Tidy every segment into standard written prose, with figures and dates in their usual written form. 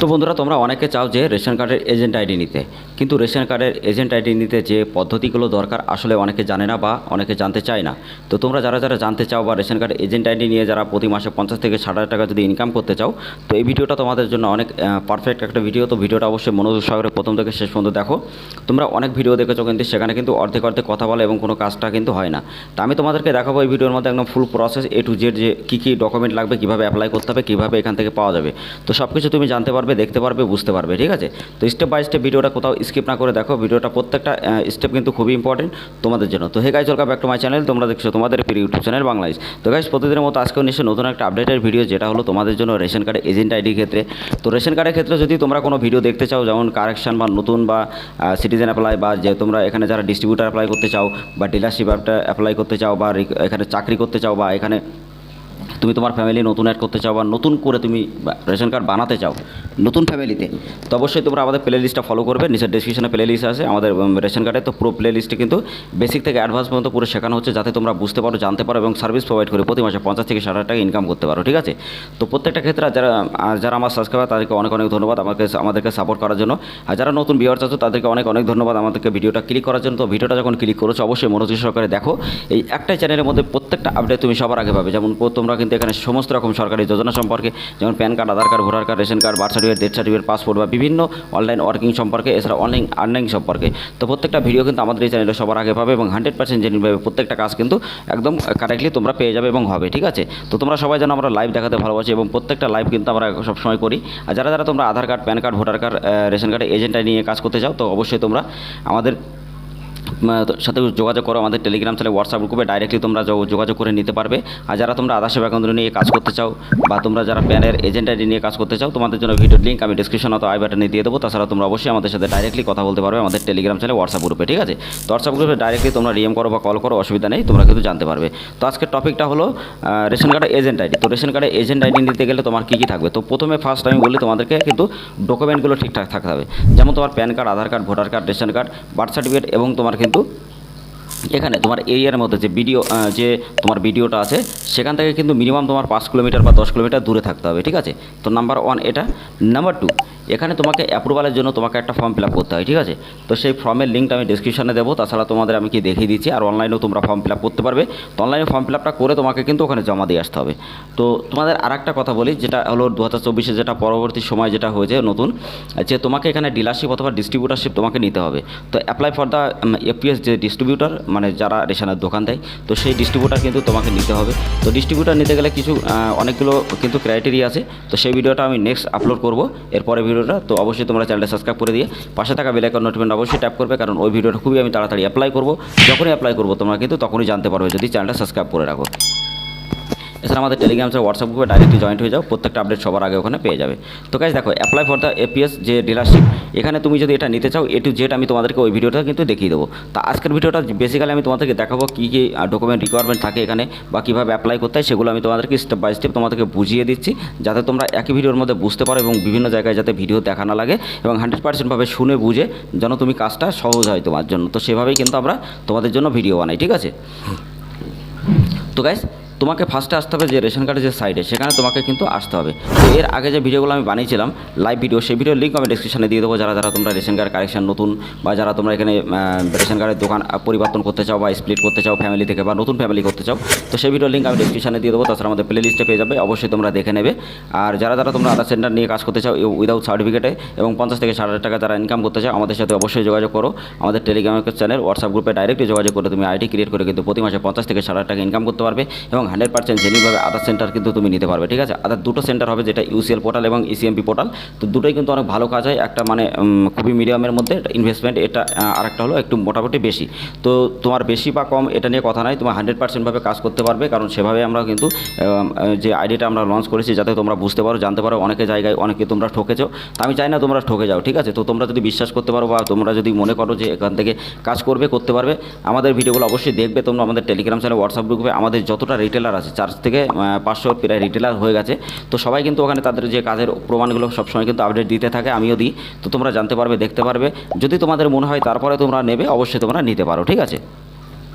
তো বন্ধুরা, তোমরা অনেকে চাও যে রেশন কার্ডের এজেন্ট আইডি নিতে, কিন্তু রেশন কার্ডের এজেন্ট আইডি নিতে যে পদ্ধতিগুলো দরকার আসলে অনেকে জানে না বা অনেকে জানতে চায় না। তো তোমরা যারা যারা জানতে চাও বা রেশন কার্ডের এজেন্ট আইডি নিয়ে যারা প্রতি মাসে 50 থেকে 60,000 টাকা যদি ইনকাম করতে চাও, তো এই ভিডিওটা তোমাদের জন্য অনেক পারফেক্ট একটা ভিডিও। তো ভিডিওটা অবশ্যই মনোযোগ সহকারে প্রথম থেকে শেষ পর্যন্ত দেখো। তোমরা অনেক ভিডিও দেখেছো, কিন্তু সেখানে কিন্তু অর্ধেক অর্ধেক কথা বলা এবং কোনো কাজটা কিন্তু হয় না। তো আমি তোমাদেরকে দেখাবো এই ভিডিওর মধ্যে একদম ফুল প্রসেস A to Z, যে কী কী ডকুমেন্ট লাগবে, কীভাবে অ্যাপ্লাই করতে হবে, কীভাবে এখান থেকে পাওয়া যাবে। তো সব কিছু তুমি জানতে পারবে, দেখতে পারবে, বুঝতে পারবে। ঠিক আছে, তো স্টেপ বাই স্টেপ ভিডিওটা কোথাও স্কিপ না করে দেখো। ভিডিওটা প্রত্যেকটা স্টেপ কিন্তু খুবই ইম্পর্টেন্ট তোমাদের জন্য। তো hey guys, welcome back to my channel. তোমরা দেখছো তোমাদের প্রিয় ইউটিউব চ্যানেল বাংলাদেশ। তো গাইস, প্রতিদিনের মতো আজকেও নিশ্চয়ই নতুন একটা আপডেটের ভিডিও, যেটা হলো তোমাদের জন্য রেশন কার্ডের এজেন্ট আইডির ক্ষেত্রে। তো রেশন কার্ডের ক্ষেত্রে যদি তোমরা কোনো ভিডিও দেখতে চাও, যেমন কারেকশন বা নতুন বা সিটিজেন অ্যাপ্লাই, বা যে তোমরা এখানে যারা ডিস্ট্রিবিউটার অ্যাপ্লাই করতে চাও বা ডিলারশিপ অ্যাপ্লাই করতে চাও, বা এখানে চাকরি করতে চাও, বা এখানে তুমি তোমার ফ্যামিলি নতুন অ্যাড করতে চাও, বা নতুন করে তুমি রেশন কার্ড বানাতে চাও নতুন ফ্যামিলিতে, তো অবশ্যই তোমরা আমাদের প্লে লিস্টটা ফলো করবে। নিচের ডিসক্রিপশনে প্লে লিস্ট আছে আমাদের রেশন কার্ডে। তো পুরো প্লে লিস্টে কিন্তু বেসিক থেকে অ্যাডভান্স পর্যন্ত পুরো শেখানো হচ্ছে, যাতে তোমরা বুঝতে পারো, জানতে পারো এবং সার্ভিস প্রোভাইড করে প্রতি মাসে 50 থেকে 60,000 টাকা ইনকাম করতে পারো। ঠিক আছে, তো প্রত্যেকটা ক্ষেত্রে যারা আমার সাবস্ক্রাইবার, তাদেরকে অনেক অনেক ধন্যবাদ আমাদেরকে সাপোর্ট করার জন্য। আর যারা নতুন ভিউয়ার্স আছো, তাদেরকে অনেক অনেক ধন্যবাদ আমাদেরকে ভিডিওটা ক্লিক করার জন্য। তো ভিডিওটা যখন ক্লিক করেছো, অবশ্যই মনোযোগ সহকারে দেখো। এই একটাই চ্যানেলের মধ্যে প্রত্যেকটা আপডেট তুমি সবার আগে পাবে। যেমন তোমরা কিন্তু এখানে সমস্ত রকম সরকারি যোজনা সম্পর্কে, যেমন PAN card, Aadhaar card, voter card, ration card, birth certificate, death certificate, passport, বা বিভিন্ন অনলাইন ওয়ার্কিং সম্পর্কে, এছাড়া অনলাইন আর্নিং সম্পর্কে, তো প্রত্যেকটা ভিডিও কিন্তু আমাদের এই চ্যানেলে সবার আগে পাবে এবং 100% জেনুইনভাবে প্রত্যেকটা কাজ কিন্তু একদম কারেক্টলি তোমরা পেয়ে যাবে এবং হবে। ঠিক আছে, তো তোমরা সবাই জানো আমরা লাইভ দেখাতে ভালোবাসি এবং প্রত্যেকটা লাইভ কিন্তু আমরা সবসময় করি। আর যারা যারা তোমরা Aadhaar card, PAN card, voter card, ration কার্ডে এজেন্ট নিয়ে কাজ করতে চাও, তো অবশ্যই তোমরা আমাদের সাথে যোগাযোগ করো। আমাদের টেলিগ্রাম চ্যানেল, হোয়াটসঅ্যাপ গ্রুপে ডাইরেক্টলি তোমরা যোগাযোগ করে নিতে পারবে। আর যারা তোমরা আধার সেবা কেন্দ্র নিয়ে কাজ করতে চাও, বা তোমরা যারা প্যানের এজেন্ট আইডি নিয়ে কাজ করতে চাও, তোমাদের জন্য ভিডিওর লিঙ্ক আমি ডিসক্রিপশন অথবা আই বাটনে দিয়ে দেবো। তাছাড়া তোমরা অবশ্যই আমাদের সাথে ডাইরেক্টলি কথা বলতে পারবে আমাদের টেলিগ্রাম চ্যানেল, হোয়াটসঅ্যাপ গ্রুপে। ঠিক আছে, তো হোয়াটসঅ্যাপ গ্রুপে ডাইরেক্টলি তোমরা ডিএম করো বা কল করো, অসুবিধা নেই, তোমরা কিন্তু জানতে পারবে। তো আজকের টপিকটা হলো রেশন কার্ডের এজেন্ট আইডি। তো রেশন কার্ডের এজেন্ট আইডি নিতে গেলে তোমার কী কী থাকবে? তো প্রথমে ফার্স্ট আমি বলি, তোমাদেরকে কিন্তু ডকুমেন্টগুলো ঠিকঠাক থাকতে হবে। যেমন তোমার PAN card, Aadhaar card, voter card, ration card, birth certificate, এবং তোমার কিন্তু এখানে তোমার এরিয়ার মধ্যে যে তোমার ভিডিওটা আছে, সেখান থেকে কিন্তু মিনিমাম তোমার 5 কিলোমিটার বা 10 কিলোমিটার দূরে থাকতে হবে। ঠিক আছে, তো নাম্বার 1 এটা। নাম্বার 2, এখানে তোমাকে অ্যাপ্রুভালের জন্য তোমাকে একটা ফর্ম ফিল আপ করতে হয়। ঠিক আছে, তো সেই ফর্মের লিঙ্কটা আমি ডিসক্রিপশনে দেবো। তাছাড়া তোমাদের আমি কি দেখিয়ে দিচ্ছি, আর অনলাইনেও তোমরা ফর্ম ফিল আপ করতে পারবে। তো অনলাইনে ফর্ম ফিল আপটা করে তোমাকে কিন্তু ওখানে জমা দিয়ে আসতে হবে। তো তোমাদের আর একটা কথা বলি, যেটা হলো 2024-এ যেটা পরবর্তী সময় যেটা হয়েছে নতুন, যে তোমাকে এখানে ডিলারশিপ অথবা ডিস্ট্রিবিউটারশিপ তোমাকে নিতে হবে। তো অ্যাপ্লাই ফর দ্য এপিএস, যে ডিস্ট্রিবিউটার মানে যারা রেশনের দোকান দেয়, তো সেই ডিস্ট্রিবিউটার কিন্তু তোমাকে নিতে হবে। তো ডিস্ট্রিবিউটার নিতে গেলে কিছু অনেকগুলো কিন্তু ক্রাইটেরিয়া আছে। তো সেই ভিডিওটা আমি নেক্সট আপলোড করবো এরপরে ভিডিওটা। তো অবশ্যই তোমরা চ্যানেলটা সাবস্ক্রাইব করে দিয়ে পাশে থাকা বেল আইকন নোটিফিকেশন অবশ্যই ট্যাপ করবে, কারণ ওই ভিডিওটা খুবই আমি তাড়াতাড়ি অ্যাপ্লাই করবো। যখনই অ্যাপ্লাই করবো তোমরা কিন্তু তখনই জানতে পারবে, যদি চ্যানেলটা সাবস্ক্রাইব করে রাখো। এছাড়া আমাদের টেলিগ্রাম চ্যানেল, হোয়াটসঅ্যাপ গ্রুপে ডাইরেক্টলি জয়েন্ট হয়ে যাও, প্রত্যেকটা আপডেট সবার আগে ওখানে পেয়ে যাবে। তো গাইস দেখো, অ্যাপ্লাই ফর দ্য এপিএস যে ডিলারশিপ, এখানে তুমি যদি এটা নিতে চাও, A to Z আমি তোমাদেরকে ওই ভিডিওটা কিন্তু দেখিয়ে দেবো। তা আজকের ভিডিওটা বেসিক্যালি আমি তোমাদেরকে দেখাবো কী কী ডকুমেন্ট রিকোয়ারমেন্ট থাকে এখানে, বা কীভাবে অ্যাপ্লাই করতে হয়, সেগুলো আমি তোমাদেরকে স্টেপ বাই স্টেপ তোমাদেরকে বুঝিয়ে দিচ্ছি, যাতে তোমরা একই ভিডিওর মধ্যে বুঝতে পারো এবং বিভিন্ন জায়গায় যাতে ভিডিও দেখা না লাগে, এবং 100% শুনে বুঝে যেন তুমি কাজটা সহজ হয় তোমার জন্য। তো সেভাবেই কিন্তু আমরা তোমাদের জন্য ভিডিও বানাই। ঠিক আছে, তো গাইস তোমাকে ফার্স্টে আসতে হবে যে রেশন কার্ডের যে সাইডে, সেখানে তোমাকে কিন্তু আসতে হবে। তো এর আগে যে ভিডিওগুলো আমি বানিয়েছিলাম লাইভ ভিডিও, সেই ভিডিওর লিঙ্ক আমি ডিসক্রিপশনে দিয়ে দেবো। যারা যারা তোমরা রেশন কার্ড কারেকশন নতুন, বা যারা তোমরা এখানে রেশন কার্ডের দোকান পরিবর্তন করতে চাও বা স্প্লিট করতে চাও ফ্যামিলি থেকে, বা নতুন ফ্যামিলি করতে চাও, তো সেই ভিডিওর লিঙ্ক আমি ডিসক্রিপশনে দিয়ে দেবো। তাছাড়া আমাদের প্লে লিস্টে পেয়ে যাবে, অবশ্যই তোমরা দেখে নেবে। আর যারা যারা তোমরা আধার সেন্টার নিয়ে কাজ করতে চাও উইদাউট সার্টিফিকেটে, এবং 50 থেকে 60,000 টাকা যারা ইনকাম করতে চাও, আমাদের সাথে অবশ্যই যোগাযোগ করো। আমাদের টেলিগ্রাম চ্যানেল, হোয়াটসঅ্যাপ গ্রুপে ডাইরেক্টলি যোগাযোগ করে তুমি আইডি ক্রিয়েট করে কিন্তু প্রতি মাসে 50 থেকে 60,000 টাকা ইনকাম করতে পারবে, এবং 100% জেনুইনভাবে আধার সেন্টার কিন্তু তুমি নিতে পারবে। ঠিক আছে, আধার দুটো সেন্টার হবে, যেটা ইউসিএল পোর্টাল এবং ইসিএমপি পোর্টাল। তো দুটোই কিন্তু অনেক ভালো কাজ হয়। একটা মানে খুবই মিডিয়ামের মধ্যে ইনভেস্টমেন্ট, এটা আরেকটা হলো একটু মোটামুটি বেশি। তো তোমার বেশি বা কম এটা নিয়ে কথা নয়, তোমার 100% কাজ করতে পারবে, কারণ সেভাবে আমরা কিন্তু যে আইডিয়াটা আমরা লঞ্চ করেছি, যাতে তোমরা বুঝতে পারো, জানতে পারো। অনেকে জায়গায় অনেকে তোমরা ঠকেছো, তো আমি চাই না তোমরা ঠকে যাও। ঠিক আছে, তো তোমরা যদি বিশ্বাস করতে পারো, বা তোমরা যদি মনে করো যে এখান থেকে কাজ করতে পারবে, আমাদের ভিডিওগুলো অবশ্যই দেখবে। তোমরা আমাদের টেলিগ্রাম চ্যানেল, হোয়াটসঅ্যাপ গ্রুপে আমাদের যতটা রিটেলার আছে, 4 থেকে 500 প্রায় রিটেলার হয়ে গেছে, তো সবাই কিন্তু ওখানে তাদের যে কাজের প্রমাণগুলো সবসময় কিন্তু আপডেট দিতে থাকে, আমিও দিই। তো তোমরা জানতে পারবে, দেখতে পারবে। যদি তোমাদের মনে হয় তারপরে তোমরা নেবে, অবশ্যই তোমরা নিতে পারো। ঠিক আছে,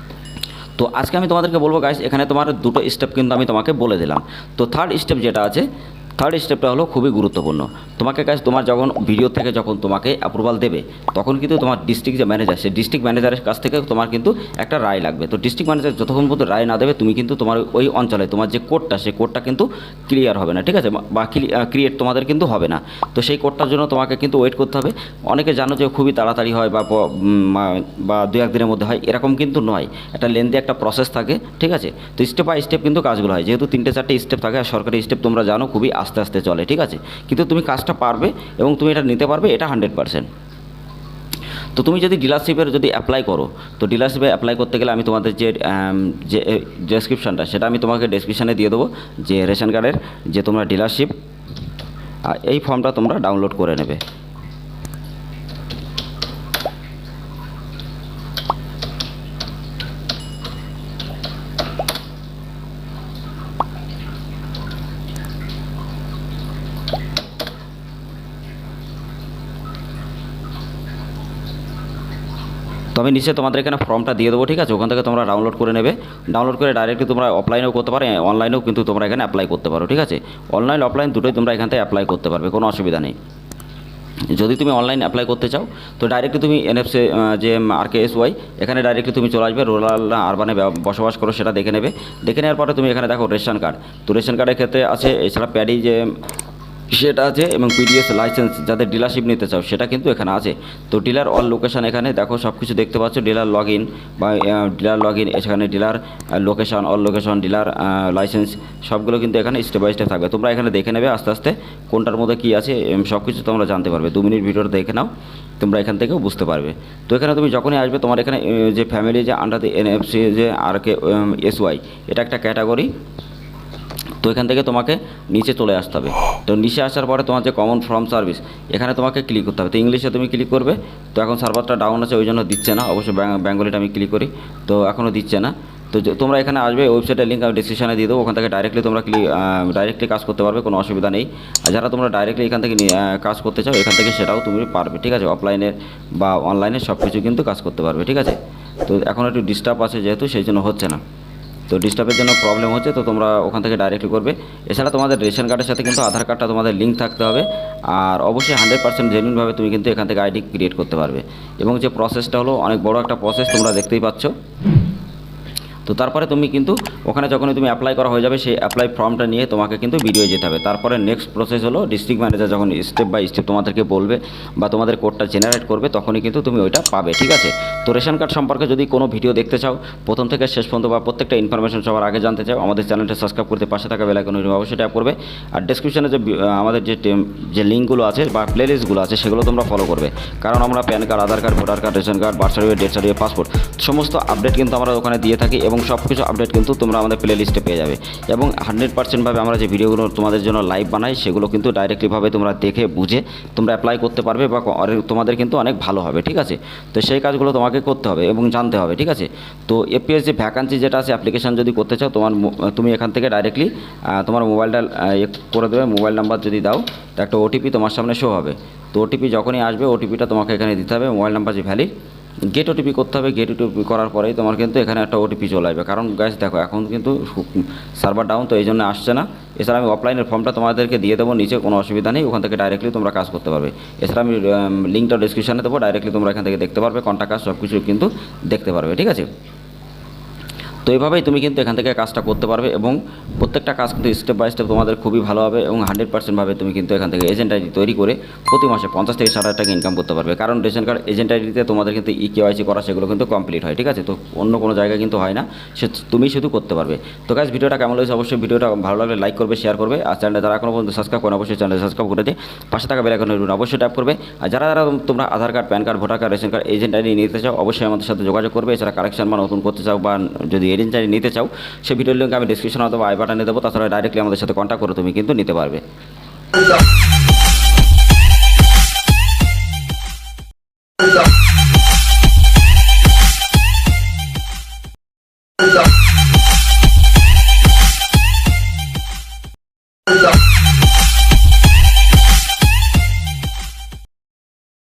তো আজকে আমি তোমাদেরকে বলবো গাইস, এখানে তোমার দুটো স্টেপ কিন্তু আমি তোমাকে বলে দিলাম। তো থার্ড স্টেপ যেটা আছে, থার্ড স্টেপটা হলো খুবই গুরুত্বপূর্ণ। তোমাকে কাজ তোমার যখন ভিডিও থেকে যখন তোমাকে অ্যাপ্রুভাল দেবে তখন কিন্তু তোমার ডিস্ট্রিক্ট যে ম্যানেজার সে ডিস্ট্রিক্ট ম্যানেজারের কাছ থেকে তোমার কিন্তু একটা রায় লাগবে। তো ডিস্ট্রিক্ট ম্যানেজার যতক্ষণ পর্যন্ত রায় না দেবে তুমি কিন্তু তোমার ওই অঞ্চলে তোমার যে কোডটা সেই কোডটা কিন্তু ক্লিয়ার হবে না, ঠিক আছে, বা ক্রিয়েট তোমাদের কিন্তু হবে না। তো সেই কোডটার জন্য তোমাকে কিন্তু ওয়েট করতে হবে। অনেকে জানো যে খুবই তাড়াতাড়ি হয় বা 2-1 দিনের মধ্যে হয়, এরকম কিন্তু নয়। একটা লেন্দি একটা প্রসেস থাকে, ঠিক আছে। তো স্টেপ বাই স্টেপ কিন্তু কাজগুলো হয়, যেহেতু 3-4টে স্টেপ থাকে আর সরকারি স্টেপ তোমরা জানো খুবই আস্তে আস্তে চলে, ঠিক আছে। কিন্তু তুমি কাজটা পারবে এবং তুমি এটা নিতে পারবে, এটা 100%। তো তুমি যদি ডিলারশিপের যদি অ্যাপ্লাই করো, তো ডিলারশিপে অ্যাপ্লাই করতে গেলে আমি তোমাদের যে ডেসক্রিপশানটা সেটা আমি তোমাকে ডেসক্রিপশানে দিয়ে দেবো, যে রেশন কার্ডের যে তোমরা ডিলারশিপ এই ফর্মটা তোমরা ডাউনলোড করে নেবে। তো আমি নিচে তোমাদের এখানে ফর্মটা দিয়ে দেবো, ঠিক আছে, ওখান থেকে তোমরা ডাউনলোড করে নেবে। ডাউনলোড করে ডাইরেক্টলি তোমরা অফলাইনেও করতে পারো, অনলাইনেও কিন্তু তোমরা এখানে অ্যাপ্লাই করতে পারো, ঠিক আছে। অনলাইন অফলাইন দুটোই তোমরা এখান থেকে অ্যাপ্লাই করতে পারবে, কোনো অসুবিধা নেই। যদি তুমি অনলাইন অ্যাপ্লাই করতে চাও তো ডাইরেক্টলি তুমি এনএফসি যে RKSY এখানে ডাইরেক্টলি তুমি চলে আসবে, রুরাল না আরবানে বসবাস করো সেটা দেখে নেবে। দেখে নেওয়ার পরে তুমি এখানে দেখো রেশন কার্ড, তো রেশন কার্ডের ক্ষেত্রে আছে, এছাড়া প্যাডি যে সেটা আছে এবং PDS লাইসেন্স যাদের ডিলারশিপ নিতে চাও সেটা কিন্তু এখানে আছে। তো ডিলার অল লোকেশান এখানে দেখো সব কিছু দেখতে পাচ্ছ, ডিলার লগ ইন বা ডিলার লগ ইন, এখানে dealer location, all location, dealer licence সবগুলো কিন্তু এখানে স্টেপ বাই স্টেপ থাকবে। তোমরা এখানে দেখে নেবে আস্তে আস্তে কোনটার মধ্যে কী আছে সব কিছু তোমরা জানতে পারবে। 2 মিনিট ভিডিওটা দেখে নাও, তোমরা এখান থেকেও বুঝতে পারবে। তো এখানে তুমি যখনই আসবে তোমার এখানে যে ফ্যামিলি যে আন্ডার দি NFC যে RKSY এটা একটা ক্যাটাগরি। তো এখান থেকে তোমাকে নিচে চলে আসতে হবে। তো নিচে আসার পরে তোমার যে কমন ফর্ম সার্ভিস এখানে তোমাকে ক্লিক করতে হবে। তো ইংলিশে তুমি ক্লিক করবে। তো এখন সার্ভারটা ডাউন আছে ওই জন্য দিচ্ছে না, অবশ্যই বেঙ্গলিটা আমি ক্লিক করি, তো এখনও দিচ্ছে না। তো তোমরা এখানে আসবে, ওয়েবসাইটের লিঙ্ক আমি ডিসক্রিপশনে দিয়ে দেবো, ওখান থেকে ডাইরেক্টলি তোমরা ডাইরেক্টলি কাজ করতে পারবে, কোনো অসুবিধা নেই। আর যারা তোমরা ডাইরেক্টলি এখান থেকে কাজ করতে চাও এখান থেকে সেটাও তুমি পারবে, ঠিক আছে। অফলাইনের বা অনলাইনে সব কিছু কিন্তু কাজ করতে পারবে, ঠিক আছে। তো এখন একটু ডিস্টার্ব আছে যেহেতু সেই জন্য হচ্ছে না, তো ডিস্টার্বের জন্য প্রবলেম হচ্ছে, তো তোমরা ওখান থেকে ডাইরেক্টলি করবে। এছাড়া তোমাদের রেশন কার্ডের সাথে কিন্তু আধার কার্ডটা তোমাদের লিঙ্ক থাকতে হবে, আর অবশ্যই 100% জেনুইনভাবে তুমি কিন্তু এখান থেকে ID ক্রিয়েট করতে পারবে। এবং যে প্রসেসটা হলো অনেক বড় একটা প্রসেস, তোমরা দেখতেই পাচ্ছ। তো তারপরে তুমি কিন্তু ওখানে যখনই তুমি অ্যাপ্লাই করা হয়ে যাবে সেই অ্যাপ্লাই ফর্মটা নিয়ে তোমাকে কিন্তু ভিডিও যেতে হবে। তারপরে নেক্সট প্রসেস হলো ডিস্ট্রিক্ট ম্যানেজার যখন স্টেপ বাই স্টেপ তোমাদেরকে বলবে বা তোমাদের কোডটা জেনারেট করবে তখনই কিন্তু তুমি ওইটা পাবে, ঠিক আছে। তো রেশন কার্ড সম্পর্কে যদি কোনো ভিডিও দেখতে চাও প্রথম থেকে শেষ পর্যন্ত বা প্রত্যেকটা ইনফরমেশন সবার আগে জানতে চাও, আমাদের চ্যানেলটা সাবস্ক্রাইব করতে পাশে থাকা বেল আইকন অবশ্যই ট্যাপ করবে। আর ডেসক্রিপশনে আমাদের যে লিঙ্কগুলো আছে বা প্লেলিস্টগুলো আছে সেগুলো তোমরা ফলো করবে, কারণ আমরা PAN card, Aadhaar card, voter card, ration card, birth certificate, death certificate, passport সমস্ত আপডেট কিন্তু আমরা ওখানে দিয়ে থাকি এবং সব কিছু আপডেট কিন্তু তোমরা আমাদের প্লে লিস্টে পেয়ে যাবে। এবং 100%ভাবে আমরা যে ভিডিওগুলো তোমাদের জন্য লাইভ বানাই সেগুলো কিন্তু ডাইরেক্টলিভাবে তোমরা দেখে বুঝে তোমরা অ্যাপ্লাই করতে পারবে বা তোমাদের কিন্তু অনেক ভালো হবে, ঠিক আছে। তো সেই কাজগুলো তোমাকে করতে হবে এবং জানতে হবে, ঠিক আছে। তো APS যে ভ্যাকান্সি যেটা আছে অ্যাপ্লিকেশন যদি করতে চাও তুমি এখান থেকে ডাইরেক্টলি তোমার মোবাইলটা করে দেবে, মোবাইল নাম্বার যদি দাও তো একটা OTP তোমার সামনে শো হবে। তো OTP যখনই আসবে OTPটা তোমাকে এখানে দিতে হবে, মোবাইল নাম্বার যে ভ্যালিড গেট OTP করতে হবে। গেট OTP করার পরেই তোমার কিন্তু এখানে একটা OTP চলে আসবে, কারণ গাইস দেখো এখন কিন্তু সার্ভার ডাউন, তো এই জন্য আসছে না। এছাড়া আমি অফলাইনের ফর্মটা তোমাদেরকে দিয়ে দেবো নিচে, কোনো অসুবিধা নেই, ওখান থেকে ডাইরেক্টলি তোমরা কাজ করতে পারবে। এছাড়া আমি লিঙ্কটা ডিসক্রিপশনে দেবো, ডাইরেক্টলি তোমরা এখান থেকে দেখতে পারবে, কন্টাক্ট কাজ সব কিছু কিন্তু দেখতে পারবে, ঠিক আছে। তো এইভাবেই তুমি কিন্তু এখান থেকে কাজটা করতে পারবে এবং প্রত্যেকটা কাজ কিন্তু স্টেপ বাই স্টেপ তোমাদের খুবই ভালো হবে এবং 100%ভাবে তুমি কিন্তু এখান থেকে এজেন্ট ID তৈরি করে প্রতি মাসে 50 থেকে 60 হাজার টাকা ইনকাম করতে পারবে। কারণ রেশন কার্ড এজেন্ট IDতে তোমাদের কিন্তু KYC করা সেগুলো কিন্তু কমপ্লিট হয়, ঠিক আছে। তো অন্য কোনো জায়গায় কিন্তু হয় না, তুমি শুধু করতে পারবে। তো গাইস ভিডিওটা কেমন হয়েছে অবশ্যই ভিডিওটা ভালো লাগলে লাইক করবে, শেয়ার করবে, আর চ্যানেলে যারা এখনো পর্যন্ত সাবস্ক্রাইব করেন অবশ্যই চ্যানেলে সাবস্ক্রাইব করে দিয়ে পাশে থাকা বেল আইকন অবশ্যই ট্যাপ করবে। আর যারা তোমরা Aadhaar card, PAN card, voter card, ration card agent ID নিতে চাও অবশ্যই আমাদের সাথে যোগাযোগ করবে। এছাড়া কারেকশন বা নতুন করতে চাও বা যদি এজেন্ট ID নিতে চাও সেই ভিডিওর লিঙ্ক আমি ডিসক্রিপশনে অথবা আই বাটনে দেবো, তাছাড়া ডাইরেক্টলি আমাদের সাথে কন্ট্যাক্ট করে তুমি কিন্তু নিতে পারবে।